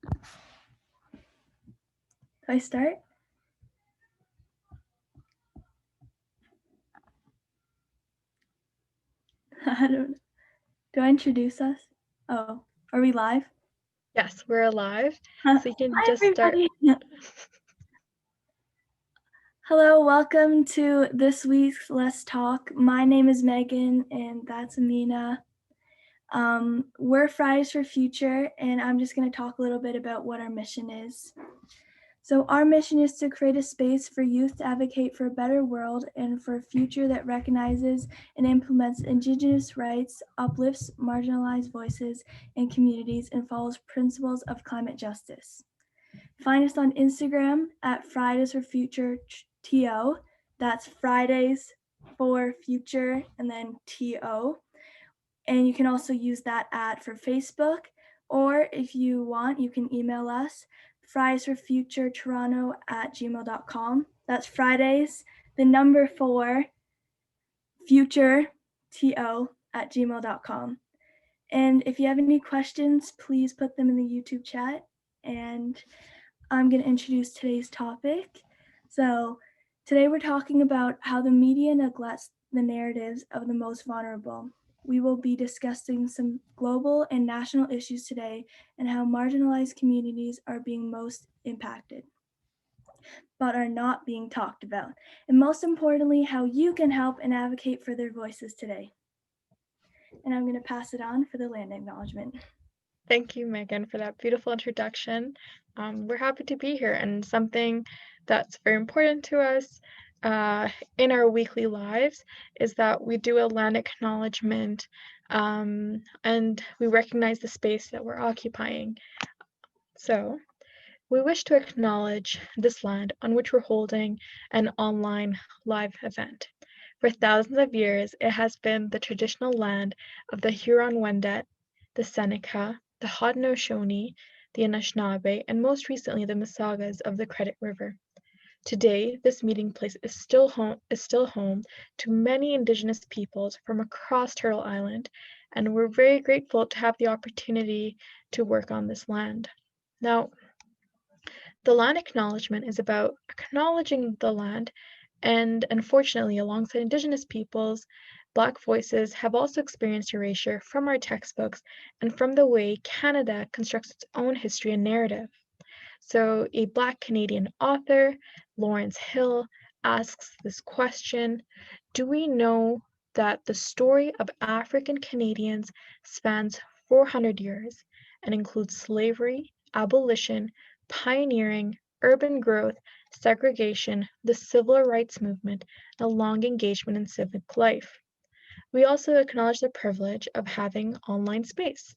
Do I start? I don't know. Do I introduce us? Oh, are we live? Yes, we're alive, so you can Hi, just start. everybody. Hello, welcome to this week's Let's Talk. My name is Megan, and that's Aminah. We're Fridays for Future, and I'm just going to talk a little bit about what our mission is. So our mission is to create a space for youth to advocate for a better world and for a future that recognizes and implements Indigenous rights, uplifts marginalized voices and communities, and follows principles of climate justice. Find us on Instagram at Fridays for Future TO. That's Fridays for Future and then TO. And you can also use that ad for Facebook, or if you want, you can email us fridaysforfuturetoronto@gmail.com. That's Fridays, the number 4, future, TO@gmail.com. And if you have any questions, please put them in the YouTube chat. And I'm going to introduce today's topic. So today we're talking about how the media neglects the narratives of the most vulnerable. We will be discussing some global and national issues today and how marginalized communities are being most impacted, but are not being talked about. And most importantly, how you can help and advocate for their voices today. And I'm going to pass it on for the land acknowledgement. Thank you, Megan, for that beautiful introduction. We're happy to be here, and something that's very important to us in our weekly lives is that we do a land acknowledgement and we recognize the space that we're occupying. So, we wish to acknowledge this land on which we're holding an online live event. For thousands of years, it has been the traditional land of the Huron-Wendat, the Seneca, the Haudenosaunee, the Anishinaabe, and most recently the Mississaugas of the Credit River. Today, this meeting place is still home to many Indigenous peoples from across Turtle Island, and we're very grateful to have the opportunity to work on this land. Now, the land acknowledgement is about acknowledging the land, and unfortunately, alongside Indigenous peoples, Black voices have also experienced erasure from our textbooks and from the way Canada constructs its own history and narrative. So, a Black Canadian author, Lawrence Hill, asks this question: do we know that the story of African Canadians spans 400 years and includes slavery, abolition, pioneering, urban growth, segregation, the civil rights movement, and a long engagement in civic life? We also acknowledge the privilege of having online space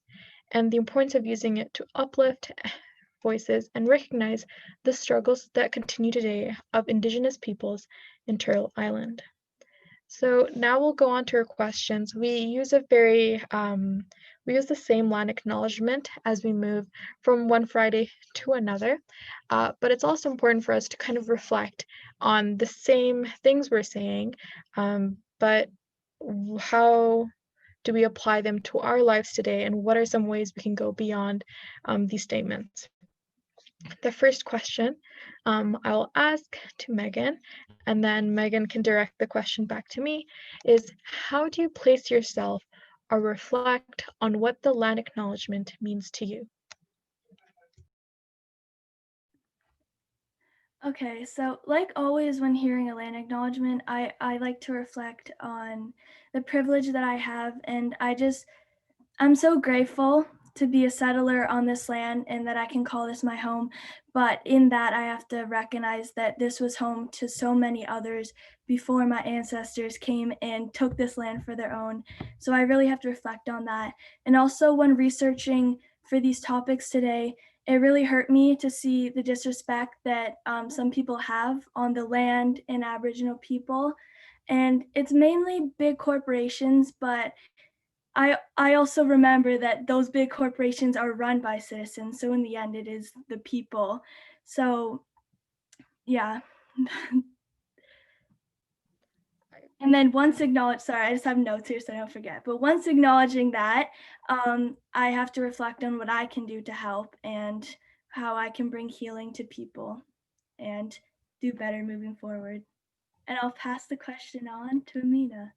and the importance of using it to uplift voices and recognize the struggles that continue today of Indigenous peoples in Turtle Island. So now we'll go on to our questions. We use the same land acknowledgement as we move from one Friday to another, but it's also important for us to kind of reflect on the same things we're saying, but how do we apply them to our lives today, and what are some ways we can go beyond these statements? The first question I will ask to Megan, and then Megan can direct the question back to me, is how do you place yourself or reflect on what the land acknowledgement means to you? Okay, so like always when hearing a land acknowledgement, I like to reflect on the privilege that I have, and I'm so grateful to be a settler on this land and that I can call this my home. But in that, I have to recognize that this was home to so many others before my ancestors came and took this land for their own. So I really have to reflect on that. And also, when researching for these topics today, it really hurt me to see the disrespect that some people have on the land and Aboriginal people. And it's mainly big corporations, but I also remember that those big corporations are run by citizens. So in the end, it is the people. So yeah. And then sorry, I just have notes here so I don't forget. But once acknowledging that, I have to reflect on what I can do to help. And how I can bring healing to people and do better moving forward. And I'll pass the question on to Amina.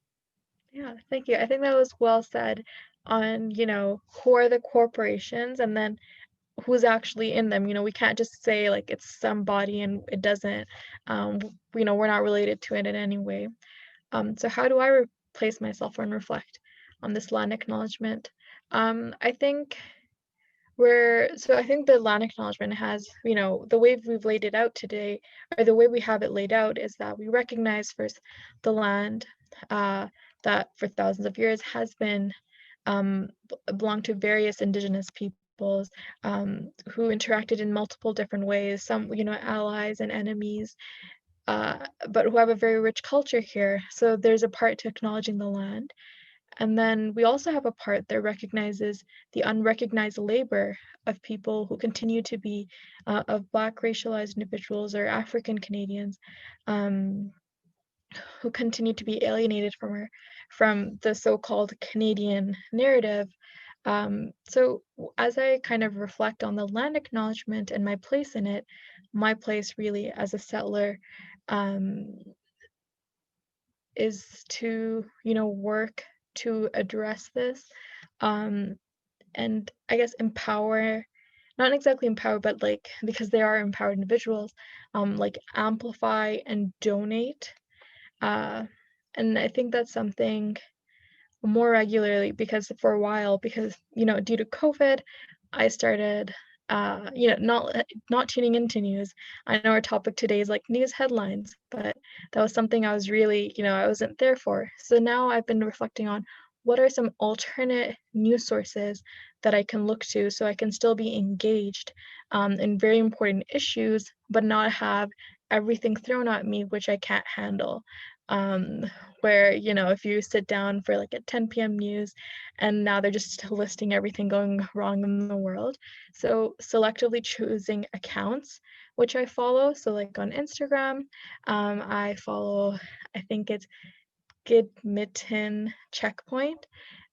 Yeah, thank you. I think that was well said on, who are the corporations and then who's actually in them. We can't just say like it's somebody and it doesn't, we're not related to it in any way. So how do I replace myself and reflect on this land acknowledgement? I think I think the land acknowledgement has, the way we've laid it out today, or the way we have it laid out is that we recognize first the land uh, that for thousands of years has been belonged to various indigenous peoples who interacted in multiple different ways, some, allies and enemies, but who have a very rich culture here. So there's a part to acknowledging the land. And then we also have a part that recognizes the unrecognized labor of people who continue to be of Black racialized individuals or African Canadians um, who continue to be alienated from the so-called Canadian narrative. As I kind of reflect on the land acknowledgement and my place in it, my place really as a settler um, is to, work to address this um, and I guess empower, not exactly empower, but like because they are empowered individuals, like amplify and donate. Uh, and I think that's something more regularly because for a while, because due to COVID, I started not tuning into news. I know our topic today is like news headlines, but that was something I was really, I wasn't there for. So now I've been reflecting on what are some alternate news sources that I can look to so I can still be engaged in very important issues, but not have everything thrown at me which I can't handle. Um, where, if you sit down for like a 10 p.m. news and now they're just listing everything going wrong in the world. So selectively choosing accounts which I follow. So like on Instagram, I follow, I think it's Good Mitten Checkpoint,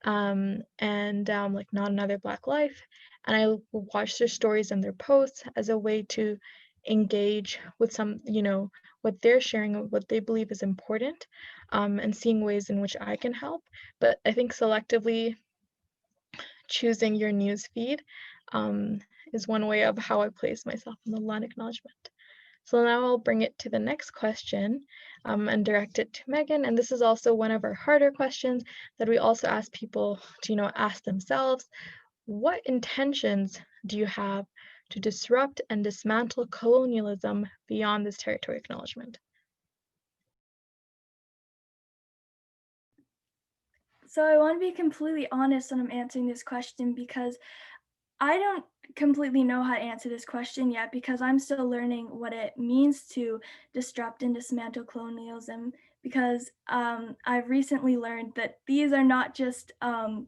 and like Not Another Black Life. And I will watch their stories and their posts as a way to engage with some, what they're sharing, what they believe is important, and seeing ways in which I can help. But I think selectively choosing your news feed um, is one way of how I place myself in the land acknowledgement. So now I'll bring it to the next question and direct it to Megan. And this is also one of our harder questions that we also ask people to, ask themselves. What intentions do you have to disrupt and dismantle colonialism beyond this territory acknowledgement? So I want to be completely honest when I'm answering this question because I don't completely know how to answer this question yet because I'm still learning what it means to disrupt and dismantle colonialism. Because I've recently learned that these are not just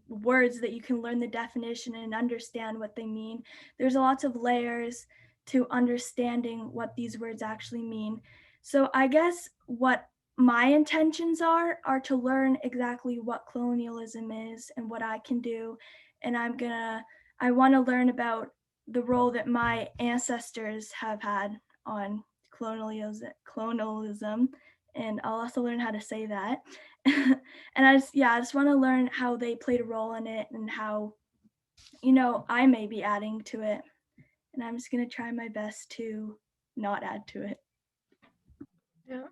words that you can learn the definition and understand what they mean. There's lots of layers to understanding what these words actually mean. So I guess what my intentions are to learn exactly what colonialism is and what I can do. And I want to learn about the role that my ancestors have had on colonialism, and I'll also learn how to say that. And I just want to learn how they played a role in it and how, I may be adding to it. And I'm just going to try my best to not add to it. Yeah,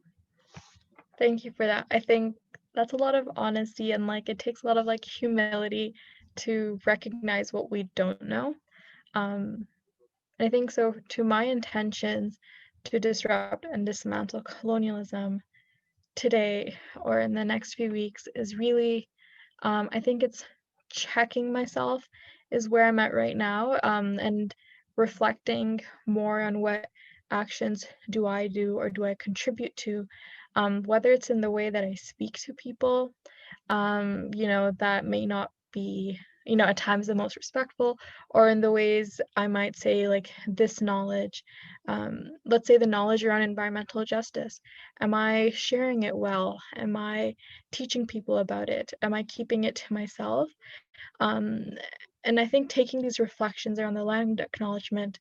thank you for that. I think that's a lot of honesty and like it takes a lot of like humility to recognize what we don't know. Um, I think so, to my intentions to disrupt and dismantle colonialism today or in the next few weeks is really, I think it's checking myself is where I'm at right now, and reflecting more on what actions do I do or do I contribute to, whether it's in the way that I speak to people that may not be, at times the most respectful, or in the ways I might say, like this knowledge, let's say the knowledge around environmental justice. Am I sharing it well? Am I teaching people about it? Am I keeping it to myself? Um, and I think taking these reflections around the land acknowledgement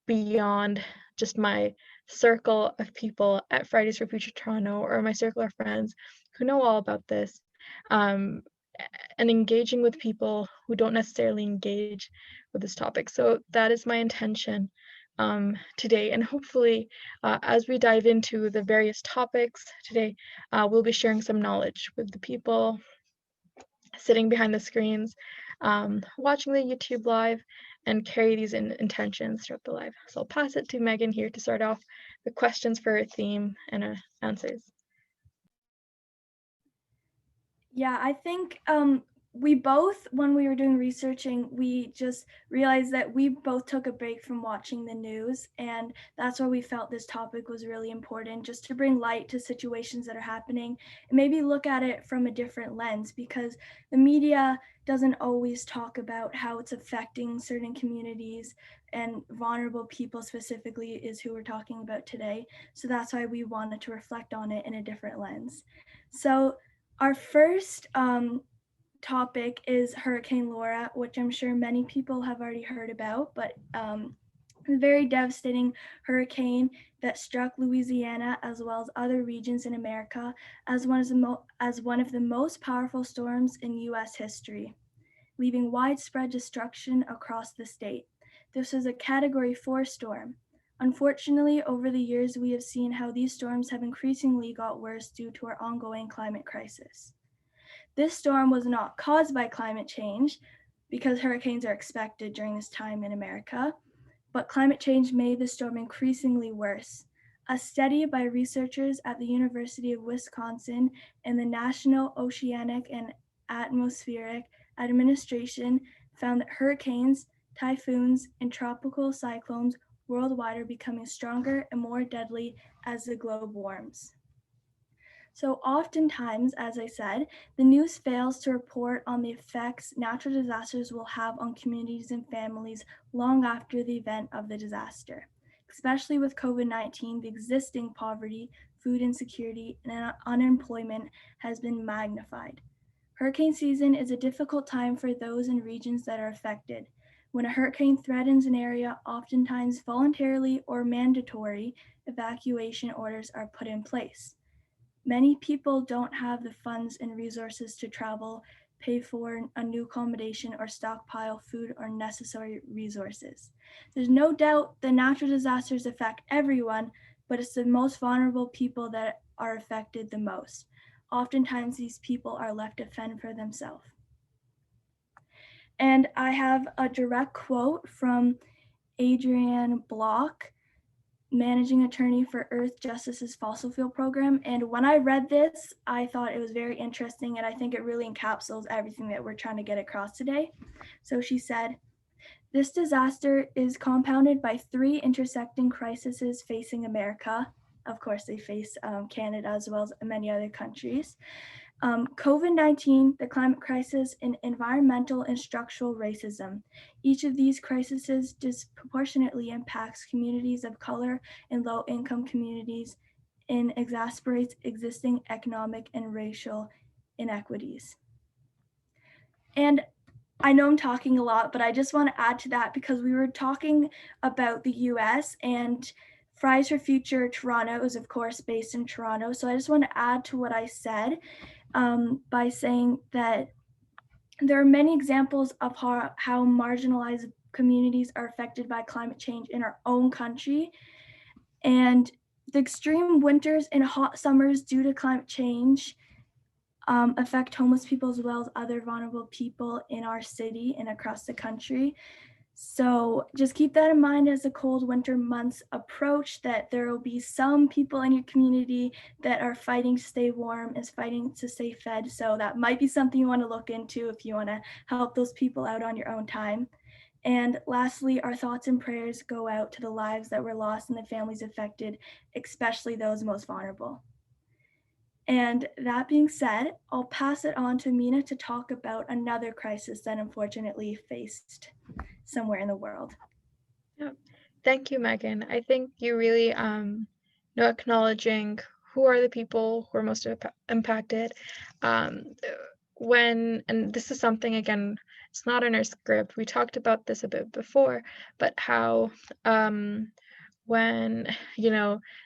beyond just my circle of people at Fridays for Future Toronto or my circle of friends who know all about this, um, and engaging with people who don't necessarily engage with this topic. So that is my intention today. And hopefully, as we dive into the various topics today, we'll be sharing some knowledge with the people sitting behind the screens, watching the YouTube live, and carry these intentions throughout the live. So I'll pass it to Megan here to start off the questions for our theme and answers. Yeah, I think we both, when we were doing researching, we just realized that we both took a break from watching the news. And that's why we felt this topic was really important, just to bring light to situations that are happening and maybe look at it from a different lens, because the media doesn't always talk about how it's affecting certain communities, and vulnerable people specifically is who we're talking about today. So that's why we wanted to reflect on it in a different lens. So our first topic is Hurricane Laura, which I'm sure many people have already heard about, but a very devastating hurricane that struck Louisiana as well as other regions in America as one of the most powerful storms in U.S. history, leaving widespread destruction across the state. This was a Category 4 storm. Unfortunately, over the years, we have seen how these storms have increasingly got worse due to our ongoing climate crisis. This storm was not caused by climate change, because hurricanes are expected during this time in America, but climate change made the storm increasingly worse. A study by researchers at the University of Wisconsin and the National Oceanic and Atmospheric Administration found that hurricanes, typhoons, and tropical cyclones worldwide are becoming stronger and more deadly as the globe warms. So oftentimes, as I said, the news fails to report on the effects natural disasters will have on communities and families long after the event of the disaster. Especially with COVID-19, the existing poverty, food insecurity, and unemployment has been magnified. Hurricane season is a difficult time for those in regions that are affected. When a hurricane threatens an area, oftentimes voluntarily or mandatory evacuation orders are put in place. Many people don't have the funds and resources to travel, pay for a new accommodation, or stockpile food or necessary resources. There's no doubt that natural disasters affect everyone, but it's the most vulnerable people that are affected the most. Oftentimes, these people are left to fend for themselves. And I have a direct quote from Adrienne Block, managing attorney for Earth Justice's fossil fuel program. And when I read this, I thought it was very interesting, and I think it really encapsulates everything that we're trying to get across today. So she said, "This disaster is compounded by three intersecting crises facing America." Of course, they face Canada as well as many other countries. COVID-19, the climate crisis, and environmental and structural racism. Each of these crises disproportionately impacts communities of color and low-income communities and exacerbates existing economic and racial inequities. And I know I'm talking a lot, but I just want to add to that because we were talking about the US, and Fries for Future Toronto is, of course, based in Toronto. So I just want to add to what I said by saying that there are many examples of how marginalized communities are affected by climate change in our own country. And the extreme winters and hot summers due to climate change affect homeless people as well as other vulnerable people in our city and across the country. So just keep that in mind as the cold winter months approach, that there will be some people in your community that are fighting to stay warm, is fighting to stay fed. So that might be something you want to look into if you want to help those people out on your own time. And lastly, our thoughts and prayers go out to the lives that were lost and the families affected, especially those most vulnerable. And that being said, I'll pass it on to Aminah to talk about another crisis that unfortunately faced somewhere in the world. Yeah. Thank you, Megan. I think you really acknowledging who are the people who are most impacted. Um, and this is something again, it's not in our script. We talked about this a bit before, but how um, when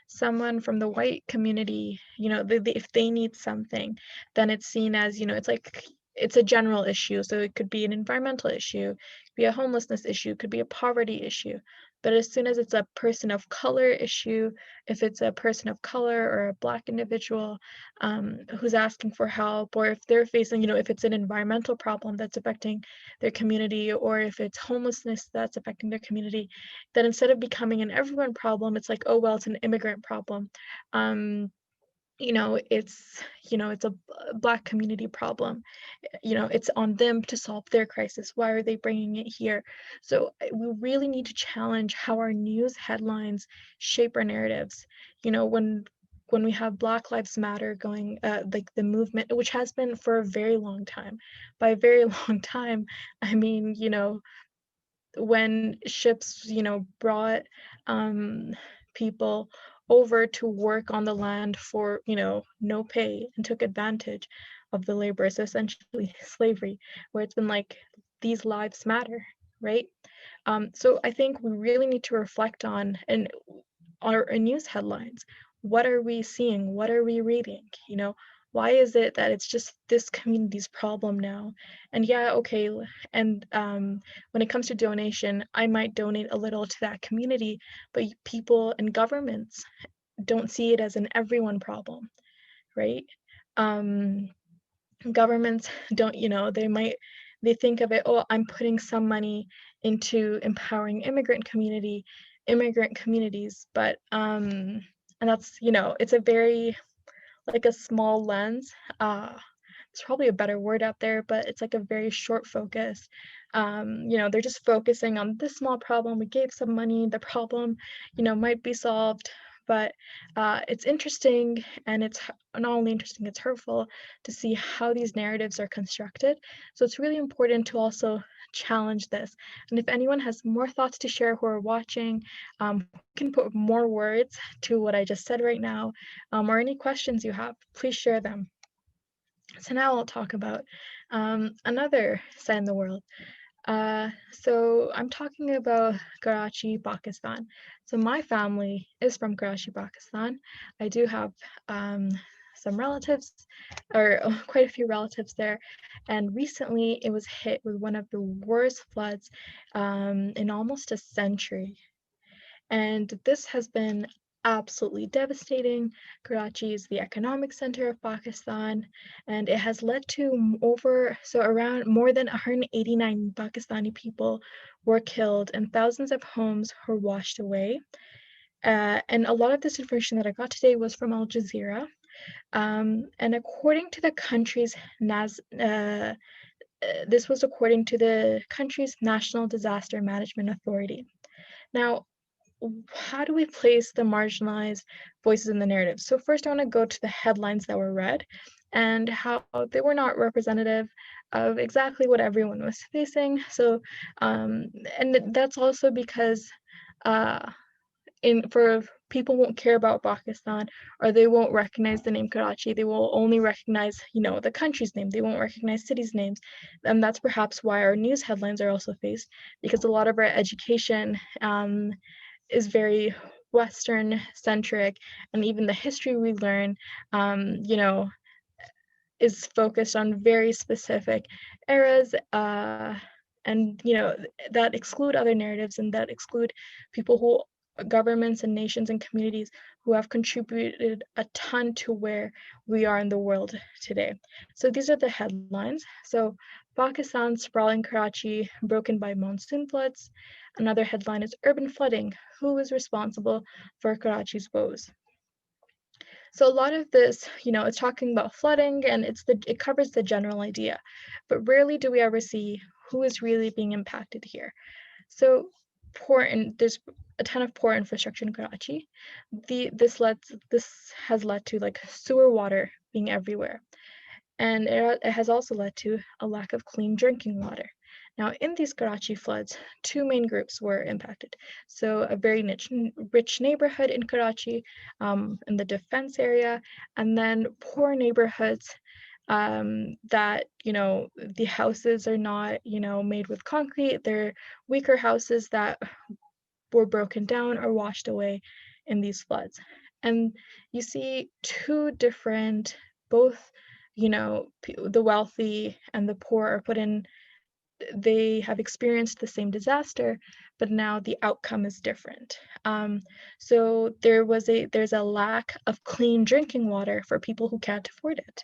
someone from the white community, if they need something, then it's seen as, it's like it's a general issue. So it could be an environmental issue, it could be a homelessness issue, it could be a poverty issue. But as soon as it's a person of color issue, if it's a person of color or a black individual who's asking for help, or if they're facing, if it's an environmental problem that's affecting their community, or if it's homelessness that's affecting their community, that instead of becoming an everyone problem, it's like, oh, well, it's an immigrant problem. Um, it's a black community problem. It's on them to solve their crisis. Why are they bringing it here? So we really need to challenge how our news headlines shape our narratives. When we have Black Lives Matter going, like the movement, which has been for a very long time. By a very long time, I mean, when ships, brought people over to work on the land for, no pay and took advantage of the labor. So essentially slavery, where it's been like, these lives matter, right? So I think we really need to reflect on and our news headlines. What are we seeing? What are we reading? Why is it that it's just this community's problem now? And yeah, okay, and when it comes to donation, I might donate a little to that community, but people and governments don't see it as an everyone problem, right? Um, Governments don't, they think of it, oh, I'm putting some money into empowering immigrant communities, but and that's, it's a very like a small lens. It's probably a better word out there, but it's like a very short focus. They're just focusing on this small problem. We gave some money, the problem, might be solved. But it's interesting, and it's not only interesting, it's hurtful to see how these narratives are constructed. So it's really important to also challenge this. And if anyone has more thoughts to share who are watching, can put more words to what I just said right now, or any questions you have, please share them. So now I'll talk about another side in the world. So I'm talking about Karachi, Pakistan. So my family is from Karachi, Pakistan. I do have some relatives, or quite a few relatives there. And recently it was hit with one of the worst floods in almost a century. And this has been absolutely devastating. Karachi is the economic center of Pakistan, and it has led to around more than 189 Pakistani people were killed, and thousands of homes were washed away. And a lot of this information that I got today was from Al Jazeera. And according to the country's this was according to the country's National Disaster Management Authority. Now, how do we place the marginalized voices in the narrative? So first, I want to go to the headlines that were read and how they were not representative of exactly what everyone was facing. So, and that's also because uh, in for people won't care about Pakistan, or they won't recognize the name Karachi. They will only recognize, the country's name. They won't recognize cities' names. And that's perhaps why our news headlines are also faced, because a lot of our education is very Western centric, and even the history we learn, is focused on very specific eras, and that exclude other narratives, and that exclude people who governments and nations and communities who have contributed a ton to where we are in the world today. So these are the headlines. So Pakistan's sprawling Karachi broken by monsoon floods. Another headline is urban flooding. Who is responsible for Karachi's woes? So a lot of this, it's talking about flooding, and it covers the general idea, but rarely do we ever see who is really being impacted here. So there's a ton of poor infrastructure in Karachi. This has led to like sewer water being everywhere, and it has also led to a lack of clean drinking water. Now, in these Karachi floods, two main groups were impacted. So, a very rich neighborhood in Karachi, in the defense area, and then poor neighborhoods that, the houses are not, made with concrete. They're weaker houses that were broken down or washed away in these floods. And you see two different, both, the wealthy and the poor are put in, they have experienced the same disaster, but now the outcome is different. So there's a lack of clean drinking water for people who can't afford it.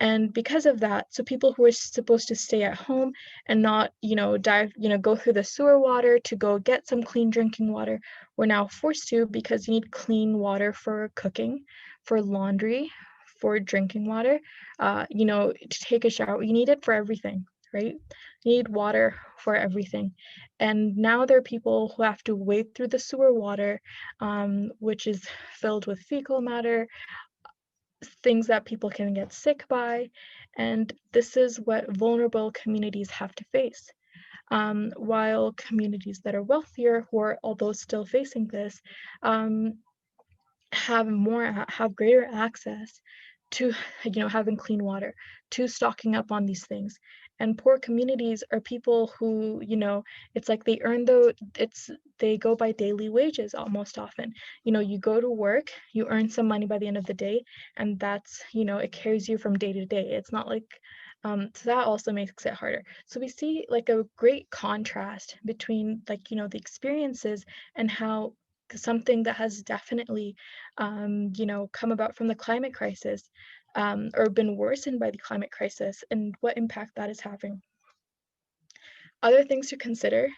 And because of that, so people who are supposed to stay at home and not, go through the sewer water to go get some clean drinking water, were now forced to, because you need clean water for cooking, for laundry, for drinking water, to take a shower. You need it for everything, right? You need water for everything. And now there are people who have to wade through the sewer water, which is filled with fecal matter, things that people can get sick by, and this is what vulnerable communities have to face. While communities that are wealthier, who are although still facing this, um, have greater access to, having clean water, to stocking up on these things. And poor communities are people who, it's like they go by daily wages almost often. You go to work, you earn some money by the end of the day, and that's, it carries you from day to day. It's not like, so that also makes it harder. So we see like a great contrast between, like, the experiences, and how something that has definitely, come about from the climate crisis, or been worsened by the climate crisis, and what impact that is having. Other things to consider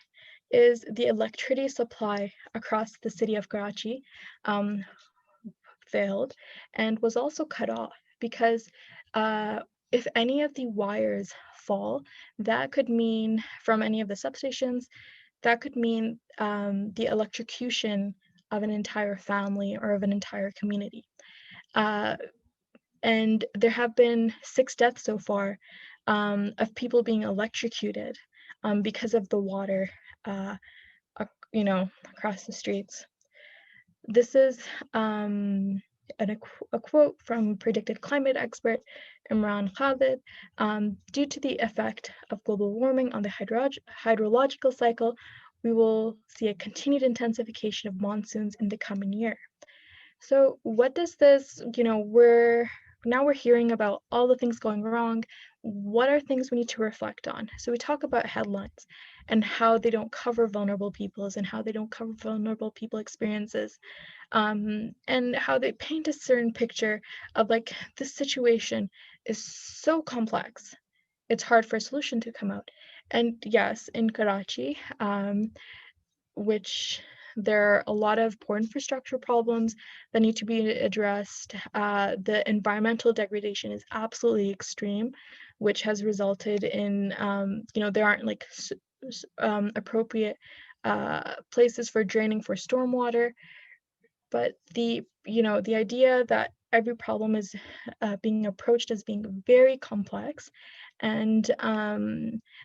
is the electricity supply across the city of Karachi, um, failed and was also cut off because, uh, if any of the wires fall, that could mean, from any of the substations, that could mean, the electrocution of an entire family or of an entire community. Uh, and there have been 6 deaths so far, of people being electrocuted, because of the water, uh, across the streets. This is, a quote from predicted climate expert Imran Khalid. Due to the effect of global warming on the hydrological cycle, we will see a continued intensification of monsoons in the coming year. So what does this, we're hearing about all the things going wrong. What are things we need to reflect on? So we talk about headlines and how they don't cover vulnerable peoples and how they don't cover vulnerable people experiences, and how they paint a certain picture of, like, this situation is so complex. It's hard for a solution to come out. And yes, in Karachi, which there are a lot of poor infrastructure problems that need to be addressed. The environmental degradation is absolutely extreme, which has resulted in, there aren't like appropriate places for draining for stormwater. But the idea that every problem is, being approached as being very complex, and,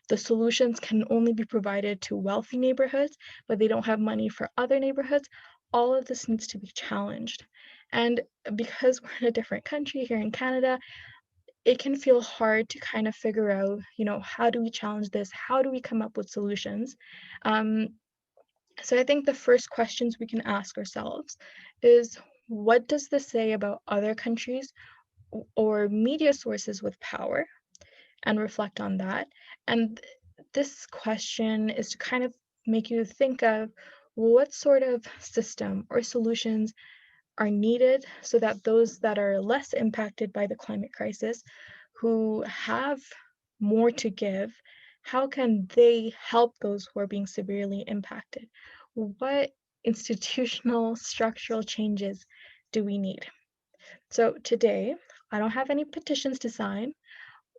the solutions can only be provided to wealthy neighborhoods, but they don't have money for other neighborhoods, all of this needs to be challenged. And because we're in a different country here in Canada, it can feel hard to kind of figure out, how do we challenge this? How do we come up with solutions? Um, so I think the first questions we can ask ourselves is, what does this say about other countries or media sources with power, and reflect on that. And this question is to kind of make you think of what sort of system or solutions are needed so that those that are less impacted by the climate crisis, who have more to give, how can they help those who are being severely impacted? What institutional structural changes do we need? So today, I don't have any petitions to sign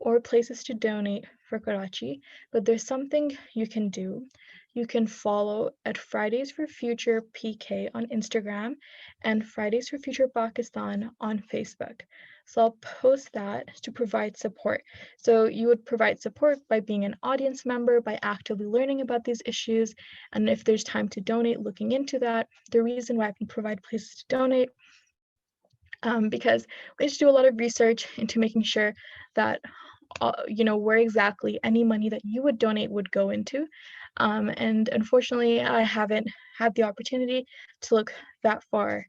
or places to donate for Karachi, but there's something you can do. You can follow at Fridays for Future PK on Instagram and Fridays for Future Pakistan on Facebook. So I'll post that to provide support. So you would provide support by being an audience member, by actively learning about these issues, and if there's time to donate, looking into that. The reason why I can provide places to donate because we need to do a lot of research into making sure that where exactly any money that you would donate would go into. And unfortunately, I haven't had the opportunity to look that far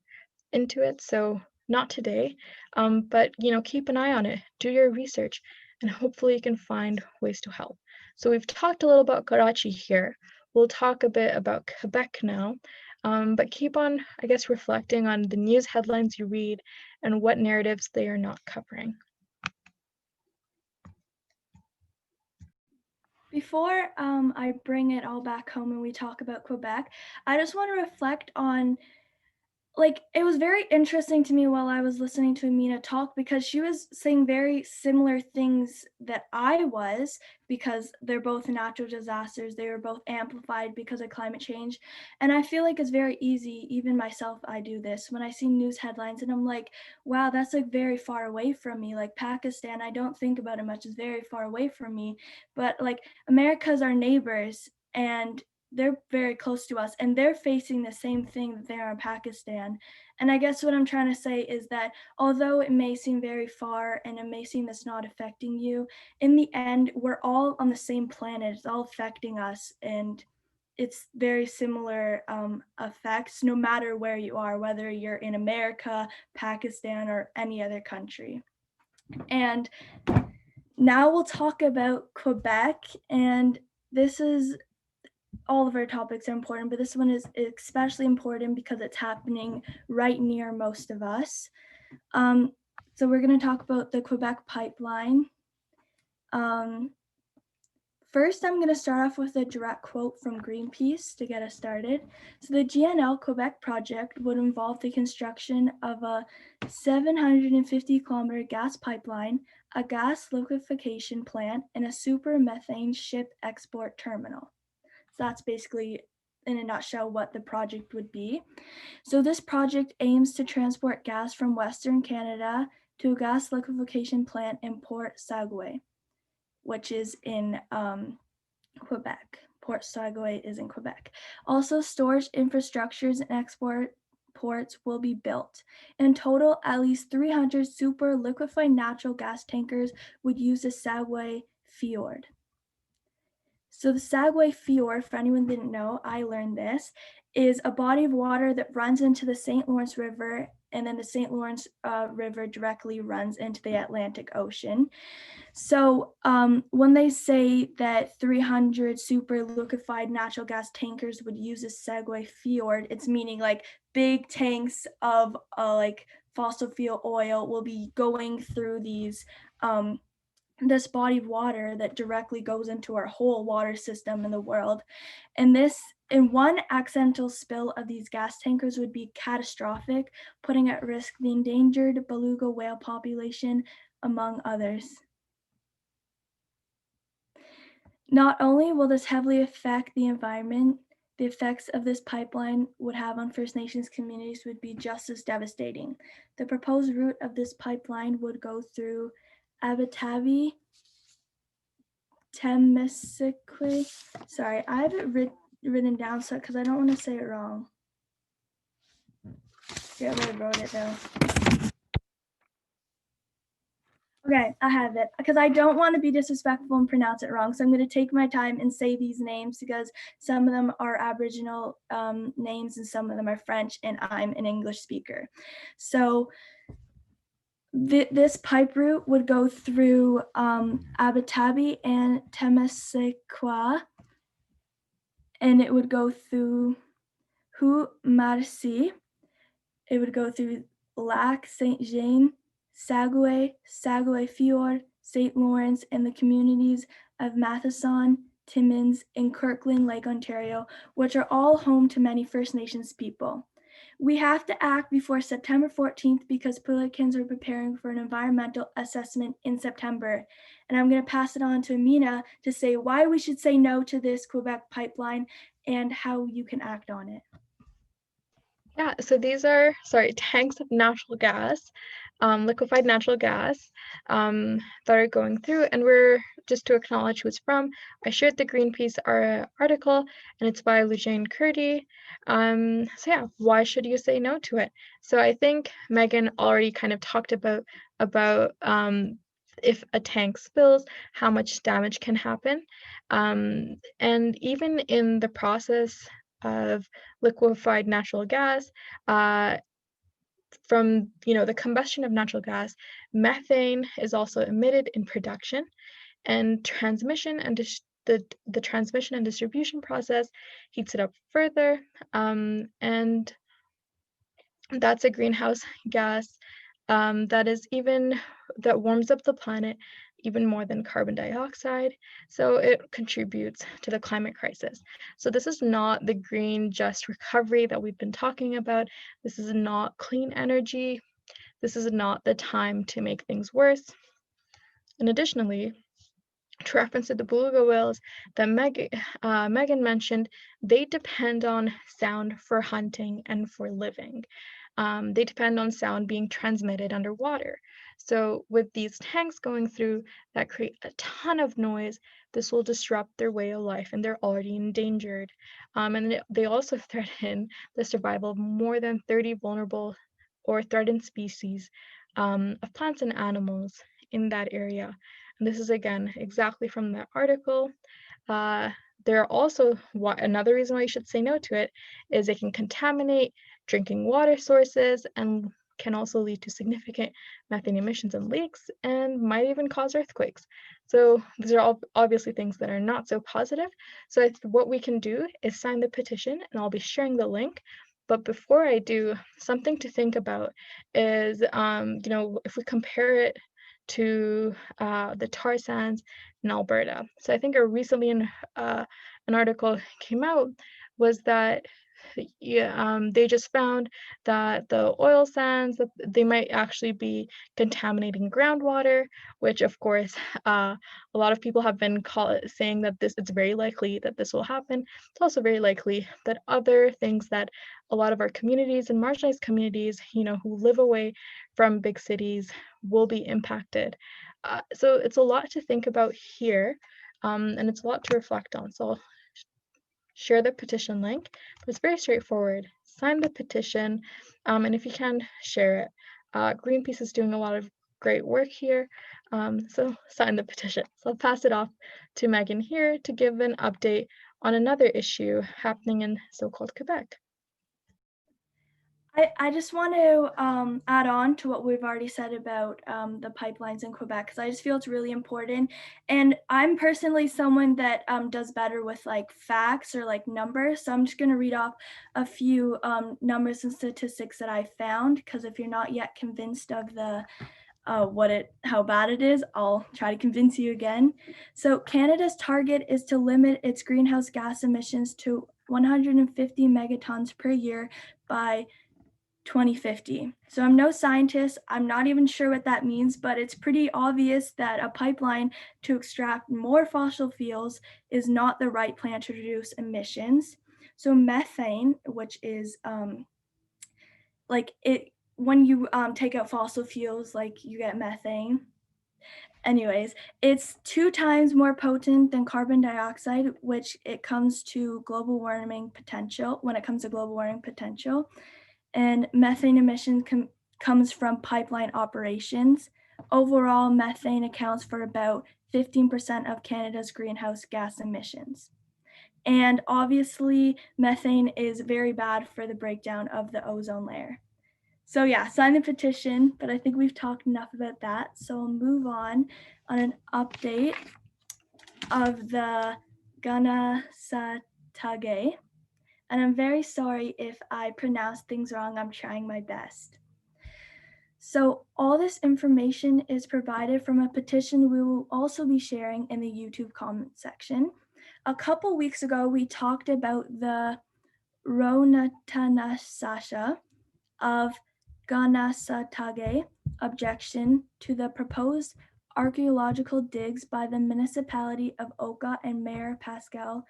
into it, so not today. But keep an eye on it, do your research, and hopefully you can find ways to help. So we've talked a little about Karachi here. We'll talk a bit about Quebec now. But keep on, I guess, reflecting on the news headlines you read and what narratives they are not covering. Before I bring it all back home and we talk about Quebec, I just want to reflect on, like, it was very interesting to me while I was listening to Amina talk, because she was saying very similar things that I was, because they're both natural disasters. They were both amplified because of climate change. And I feel like it's very easy, even myself, I do this, when I see news headlines and I'm like, wow, that's like very far away from me. Like Pakistan, I don't think about it much, it's very far away from me. But like America's our neighbors, and they're very close to us, and they're facing the same thing that they are in Pakistan. And I guess what I'm trying to say is that although it may seem very far and it may seem that's not affecting you, in the end, we're all on the same planet. It's all affecting us, and it's very similar effects no matter where you are, whether you're in America, Pakistan, or any other country. And now we'll talk about Quebec, and this is, all of our topics are important, but this one is especially important because it's happening right near most of us. So we're going to talk about the Quebec Pipeline. First, I'm going to start off with a direct quote from Greenpeace to get us started. So the GNL Quebec project would involve the construction of a 750-kilometer gas pipeline, a gas liquefaction plant, and a super methane ship export terminal. So that's basically, in a nutshell, what the project would be. So this project aims to transport gas from Western Canada to a gas liquefaction plant in Port Saguenay, which is in Quebec. Port Saguenay is in Quebec. Also, storage infrastructures and export ports will be built. In total, at least 300 super liquefied natural gas tankers would use the Saguenay Fjord. So the Saguenay Fjord, for anyone who didn't know, I learned this, is a body of water that runs into the St. Lawrence River, and then the St. Lawrence River directly runs into the Atlantic Ocean. So when they say that 300 super liquefied natural gas tankers would use the Saguenay Fjord, it's meaning like big tanks of like fossil fuel oil will be going through this body of water that directly goes into our whole water system in the world. And one accidental spill of these gas tankers would be catastrophic, putting at risk the endangered beluga whale population, among others. Not only will this heavily affect the environment, the effects of this pipeline would have on First Nations communities would be just as devastating. The proposed route of this pipeline would go through Abitibi, Temisique. Sorry, I have it written down so because I don't want to say it wrong. Yeah, I wrote it though. Okay, I have it because I don't want to be disrespectful and pronounce it wrong. So I'm going to take my time and say these names because some of them are Aboriginal names and some of them are French, and I'm an English speaker. So this pipe route would go through Abitibi and Temisique, and it would go through Marcy. It would go through Lac Saint-Jean, Saguenay, Saguenay Fjord, St. Lawrence, and the communities of Matheson, Timmins, and Kirkland Lake, Ontario, which are all home to many First Nations people. We have to act before September 14th because Pelicans are preparing for an environmental assessment in September. And I'm going to pass it on to Aminah to say why we should say no to this Quebec pipeline and how you can act on it. Yeah, so these are, sorry, tanks of natural gas, liquefied natural gas, that are going through, and we're just to acknowledge who it's from. I shared the Greenpeace article, and it's by Lujane Kurdi. So yeah, why should you say no to it? So I think Megan already kind of talked about if a tank spills, how much damage can happen, and even in the process of liquefied natural gas, uh, from the combustion of natural gas, methane is also emitted in production, and the transmission and distribution process heats it up further, and that's a greenhouse gas that warms up the planet even more than carbon dioxide. So it contributes to the climate crisis. So this is not the green just recovery that we've been talking about. This is not clean energy. This is not the time to make things worse. And additionally, to reference to the beluga whales that Megan mentioned, they depend on sound for hunting and for living. They depend on sound being transmitted underwater. So, with these tanks going through that create a ton of noise, this will disrupt their way of life, and they're already endangered. And they also threaten the survival of more than 30 vulnerable or threatened species of plants and animals in that area. And this is again exactly from that article. Uh, there are also another reason why you should say no to it is it can contaminate drinking water sources and can also lead to significant methane emissions and leaks and might even cause earthquakes. So these are all obviously things that are not so positive. So what we can do is sign the petition, and I'll be sharing the link. But before I do, something to think about is, if we compare it to the tar sands in Alberta. So I think recently an article came out was that yeah, they just found that the oil sands that they might actually be contaminating groundwater, which of course a lot of people have been saying that it's very likely that this will happen. It's also very likely that other things that a lot of our communities and marginalized communities, who live away from big cities, will be impacted. So it's a lot to think about here, and it's a lot to reflect on. So I'll share the petition link, but it's very straightforward. Sign the petition, and if you can, share it. Greenpeace is doing a lot of great work here, so sign the petition. So I'll pass it off to Megan here to give an update on another issue happening in so-called Quebec. I just want to add on to what we've already said about the pipelines in Quebec, because I just feel it's really important. And I'm personally someone that does better with like facts or like numbers. So I'm just going to read off a few numbers and statistics that I found, because if you're not yet convinced of the how bad it is, I'll try to convince you again. So Canada's target is to limit its greenhouse gas emissions to 150 megatons per year by 2050. So I'm no scientist. I'm not even sure what that means, but it's pretty obvious that a pipeline to extract more fossil fuels is not the right plan to reduce emissions. So methane, which is like it when you take out fossil fuels, like you get methane. Anyways, it's 2 times more potent than carbon dioxide, which it comes to global warming potential when it comes to global warming potential. And methane emissions comes from pipeline operations. Overall, methane accounts for about 15% of Canada's greenhouse gas emissions. And obviously, methane is very bad for the breakdown of the ozone layer. So yeah, sign the petition, but I think we've talked enough about that. So we'll move on an update of the Ganasatage. And I'm very sorry if I pronounce things wrong. I'm trying my best. So all this information is provided from a petition we will also be sharing in the YouTube comment section. A couple weeks ago, we talked about the Ronatanasasha of Ganasatage objection to the proposed archaeological digs by the municipality of Oka and Mayor Pascal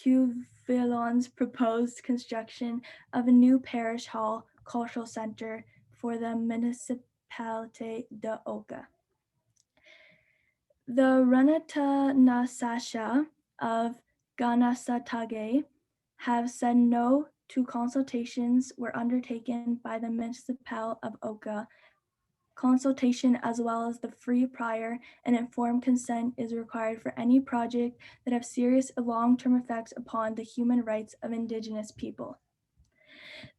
Cuvilon's proposed construction of a new parish hall cultural center for the municipality de Oka. The Ranata of Ganasatage have said no to consultations were undertaken by the municipal of Oka. Consultation as well as the free prior and informed consent is required for any project that have serious long-term effects upon the human rights of Indigenous people.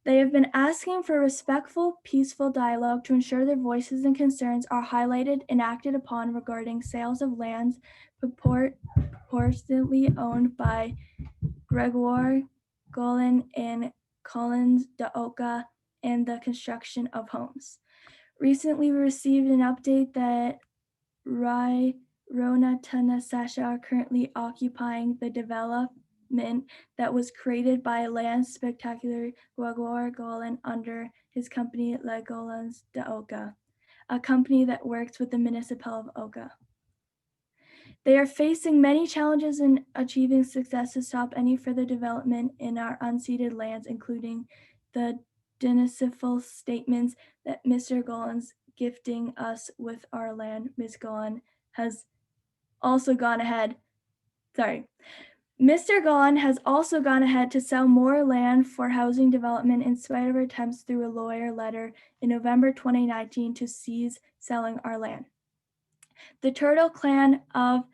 They have been asking for respectful, peaceful dialogue to ensure their voices and concerns are highlighted and acted upon regarding sales of lands purportedly owned by Gregoire Golan and Collins de Oka and the construction of homes. Recently, we received an update that Rai Rona Tanasasha are currently occupying the development that was created by land spectacular Gregor Golan under his company Legolans de Oka, a company that works with the municipal of Oka. They are facing many challenges in achieving success to stop any further development in our unceded lands, including the disdainful statements that Mr. Golan's gifting us with our land. Ms. Golan has also gone ahead. Mr. Golan has also gone ahead to sell more land for housing development in spite of our attempts through a lawyer letter in November 2019 to cease selling our land. The Turtle Clan of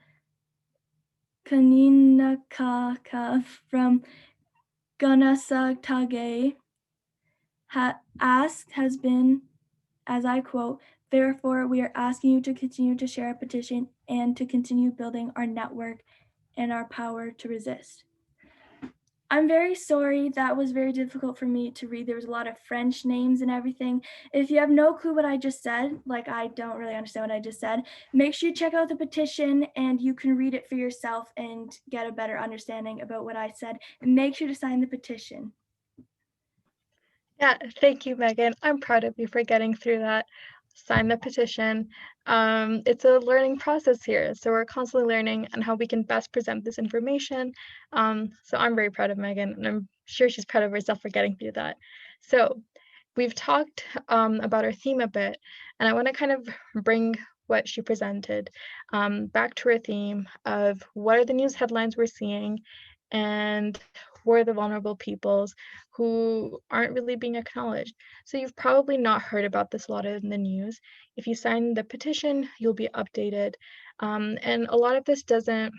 Kaninakaka from Ganasatage has been, as I quote, therefore we are asking you to continue to share a petition and to continue building our network and our power to resist. I'm very sorry. That was very difficult for me to read. There was a lot of French names and everything. If you have no clue what I just said, like I don't really understand what I just said, make sure you check out the petition and you can read it for yourself and get a better understanding about what I said. And make sure to sign the petition. Yeah, thank you, Megan. I'm proud of you for getting through that. Sign the petition. It's a learning process here, so we're constantly learning on how we can best present this information. So I'm very proud of Megan, and I'm sure she's proud of herself for getting through that. So we've talked about our theme a bit, and I want to kind of bring what she presented back to her theme of what are the news headlines we're seeing and who are the vulnerable peoples who aren't really being acknowledged. So you've probably not heard about this a lot in the news. If you sign the petition, you'll be updated. And a lot of this doesn't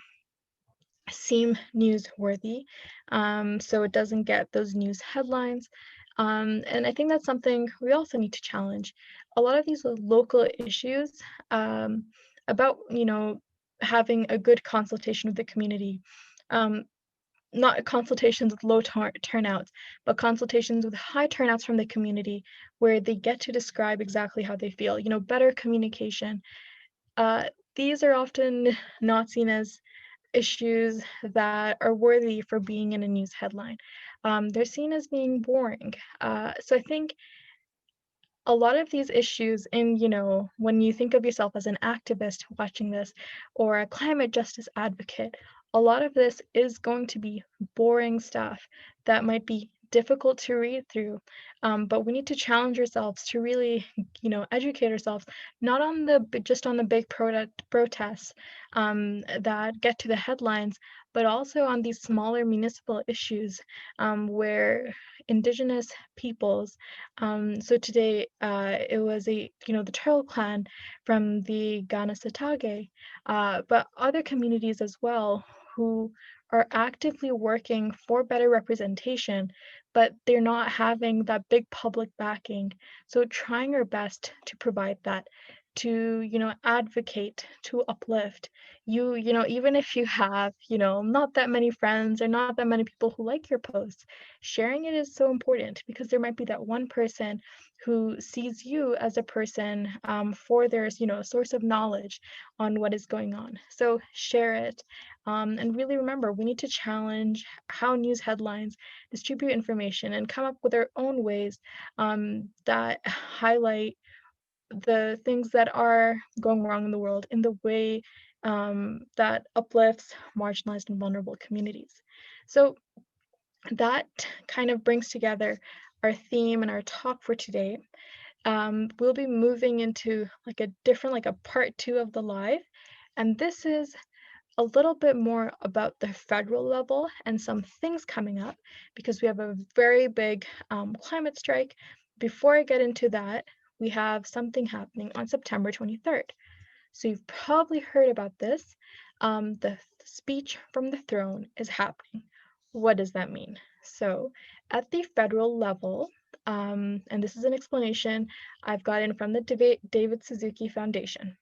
seem newsworthy, so it doesn't get those news headlines. And I think that's something we also need to challenge. A lot of these local issues about, having a good consultation with the community. Um, Not consultations with low turnouts, but consultations with high turnouts from the community where they get to describe exactly how they feel, better communication. Uh, these are often not seen as issues that are worthy for being in a news headline. They're seen as being boring. So I think a lot of these issues and when you think of yourself as an activist watching this or a climate justice advocate, a lot of this is going to be boring stuff that might be difficult to read through, but we need to challenge ourselves to really educate ourselves, not on just on the big protests that get to the headlines, but also on these smaller municipal issues where indigenous peoples, so today, it was the Turtle Clan from the Ganasatage, but other communities as well who are actively working for better representation, but they're not having that big public backing. So trying our best to provide that, to advocate, to uplift even if you have not that many friends or not that many people who like your posts, sharing it is so important because there might be that one person who sees you as a person for their source of knowledge on what is going on. So share it, and really remember we need to challenge how news headlines distribute information and come up with our own ways that highlight the things that are going wrong in the world in the way that uplifts marginalized and vulnerable communities. So that kind of brings together our theme and our talk for today. We'll be moving into like a different, like a part two of the live. And this is a little bit more about the federal level and some things coming up because we have a very big climate strike. Before I get into that, we have something happening on September 23rd. So you've probably heard about this. The speech from the throne is happening. What does that mean? So, at the federal level, and this is an explanation I've gotten from the David Suzuki Foundation.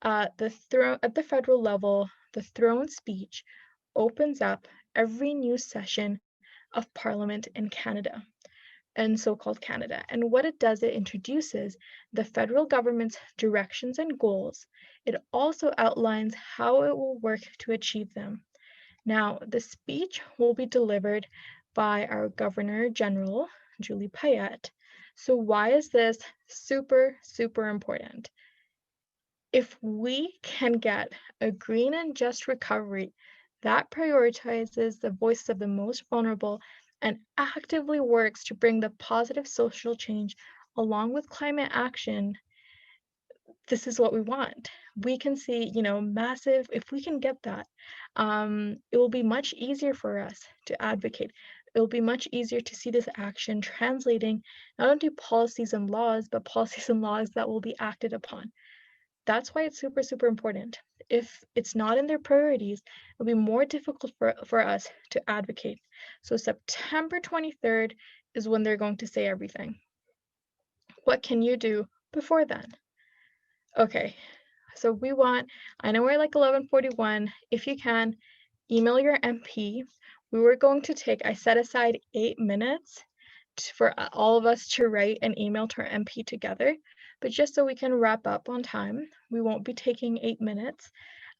The throne at the federal level, the throne speech opens up every new session of Parliament in Canada and so-called Canada. And what it does, it introduces the federal government's directions and goals. It also outlines how it will work to achieve them. Now, the speech will be delivered by our Governor General, Julie Payette. So why is this super, super important? If we can get a green and just recovery that prioritizes the voices of the most vulnerable and actively works to bring the positive social change along with climate action, this is what we want. We can see, massive, if we can get that, it will be much easier for us to advocate. It will be much easier to see this action translating not only policies and laws, but policies and laws that will be acted upon. That's why it's super, super important. If it's not in their priorities, it'll be more difficult for us to advocate. So September 23rd is when they're going to say everything. What can you do before then? Okay, so I know we're like 11:41. If you can, email your MP. I set aside 8 minutes for all of us to write an email to our MP together, but just so we can wrap up on time, we won't be taking 8 minutes.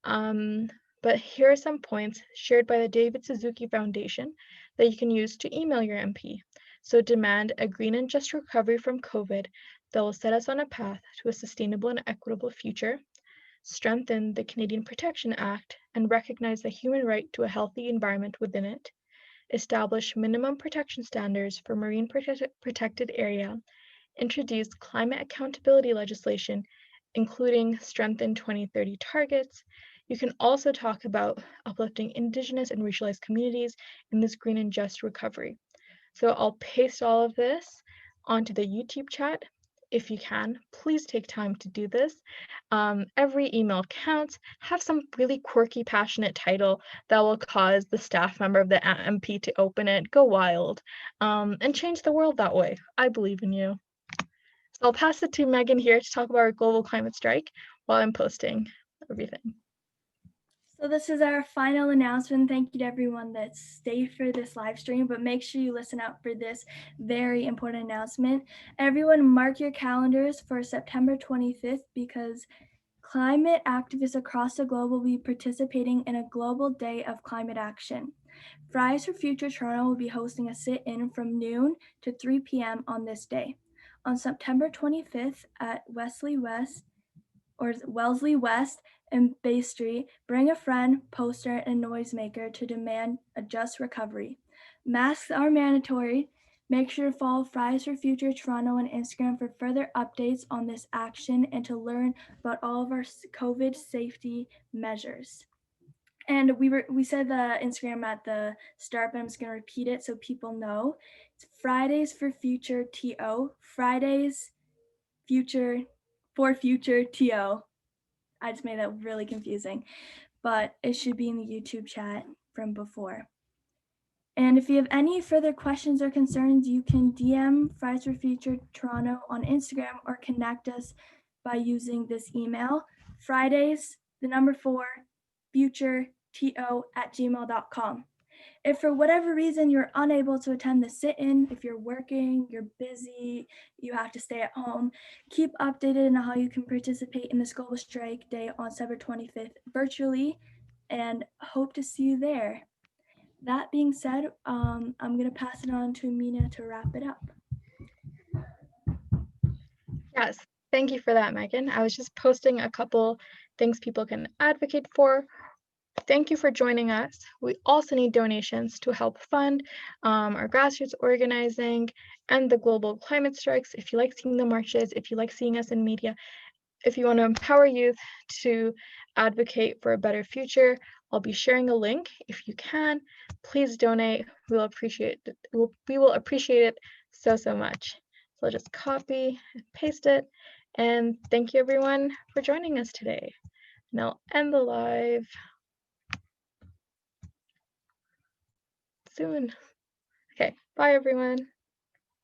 Um, but here are some points shared by the David Suzuki Foundation that you can use to email your MP. So demand a green and just recovery from COVID that will set us on a path to a sustainable and equitable future, strengthen the Canadian Protection Act and recognize the human right to a healthy environment within it, establish minimum protection standards for marine protected area, introduce climate accountability legislation, including strengthened 2030 targets. You can also talk about uplifting Indigenous and racialized communities in this green and just recovery. So I'll paste all of this onto the YouTube chat. If you can, please take time to do this. Every email counts. Have some really quirky, passionate title that will cause the staff member of the MP to open it, go wild, and change the world that way. I believe in you. So I'll pass it to Megan here to talk about our global climate strike while I'm posting everything. So this is our final announcement. Thank you to everyone that stayed for this live stream, but make sure you listen out for this very important announcement. Everyone mark your calendars for September 25th because climate activists across the globe will be participating in a global day of climate action. Fridays for Future Toronto will be hosting a sit-in from noon to 3 p.m. on this day. On September 25th at Wellesley West and Bay Street, bring a friend, poster, and noisemaker to demand a just recovery. Masks are mandatory. Make sure to follow Fridays for Future Toronto on Instagram for further updates on this action and to learn about all of our COVID safety measures. And we said the Instagram at the start, but I'm just gonna repeat it so people know. It's Fridays for Future TO. Fridays Future for Future TO. I just made that really confusing, but it should be in the YouTube chat from before. And if you have any further questions or concerns, you can DM Fridays for Future Toronto on Instagram or connect us by using this email, Fridays, the number 4, futureto@gmail.com. If for whatever reason you're unable to attend the sit-in, if you're working, you're busy, you have to stay at home, keep updated on how you can participate in this global strike day on September 25th virtually, and hope to see you there. That being said, I'm going to pass it on to Aminah to wrap it up. Yes, thank you for that, Megan. I was just posting a couple things people can advocate for Thank you for joining us. We also need donations to help fund our grassroots organizing and the global climate strikes. If you like seeing the marches, if you like seeing us in media, if you want to empower youth to advocate for a better future, I'll be sharing a link. If you can, please donate. We'll appreciate it. We will appreciate it so, so much. So I'll just copy and paste it. And thank you everyone for joining us today. And I'll end the live soon. Okay, bye everyone.